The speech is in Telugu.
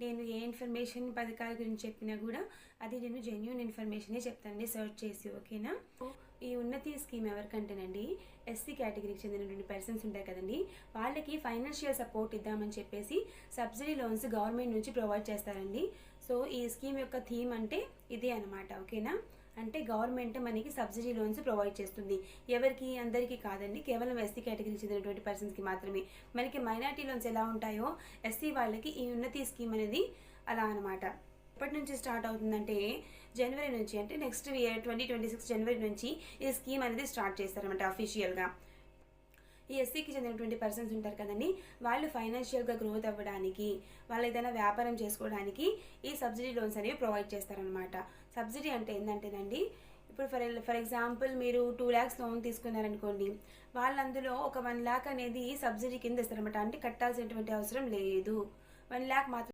నేను ఏ ఇన్ఫర్మేషన్ పథకాల గురించి చెప్పినా కూడా అది నేను జెన్యూన్ ఇన్ఫర్మేషనే చెప్తానండి సెర్చ్ చేసి, ఓకేనా. ఈ ఉన్నతి స్కీమ్ ఎవరికంటేనండి ఎస్సీ కేటగిరీకి చెందినటువంటి పర్సన్స్ ఉంటాయి కదండి, వాళ్ళకి ఫైనాన్షియల్ సపోర్ట్ ఇద్దామని చెప్పేసి సబ్సిడీ లోన్స్ గవర్నమెంట్ నుంచి ప్రొవైడ్ చేస్తారండి. సో ఈ స్కీమ్ యొక్క థీమ్ అంటే ఇదే అనమాట, ఓకేనా. అంటే గవర్నమెంట్ మనకి సబ్సిడీ లోన్స్ ప్రొవైడ్ చేస్తుంది. ఎవరికి? అందరికీ కాదండి, కేవలం ఎస్సీ కేటగిరీకి చెందినటువంటి పర్సన్స్కి మాత్రమే. మనకి మైనార్టీ లోన్స్ ఎలా ఉంటాయో ఎస్సీ వాళ్ళకి ఈ ఉన్నతి స్కీమ్ అనేది అలా అనమాట. ఎప్పటి నుంచి స్టార్ట్ అవుతుందంటే జనవరి నుంచి, అంటే నెక్స్ట్ ఇయర్ 2026 జనవరి నుంచి ఈ స్కీమ్ అనేది స్టార్ట్ చేస్తారనమాట అఫీషియల్గా. ఈ ఎస్సీకి చెందినటువంటి పర్సన్స్ ఉంటారు కదండి, వాళ్ళు ఫైనాన్షియల్గా గ్రోత్ అవ్వడానికి, వాళ్ళు ఏదైనా వ్యాపారం చేసుకోవడానికి ఈ సబ్సిడీ లోన్స్ అనేవి ప్రొవైడ్ చేస్తారనమాట. సబ్సిడీ అంటే ఏంటంటేనండి, ఇప్పుడు ఫర్ ఎగ్జాంపుల్ మీరు 2 lakhs లోన్ తీసుకున్నారనుకోండి, వాళ్ళు అందులో ఒక 1 lakh అనేది సబ్సిడీ కింద ఇస్తారనమాట. అంటే కట్టాల్సినటువంటి అవసరం లేదు, 1 lakh మాత్రం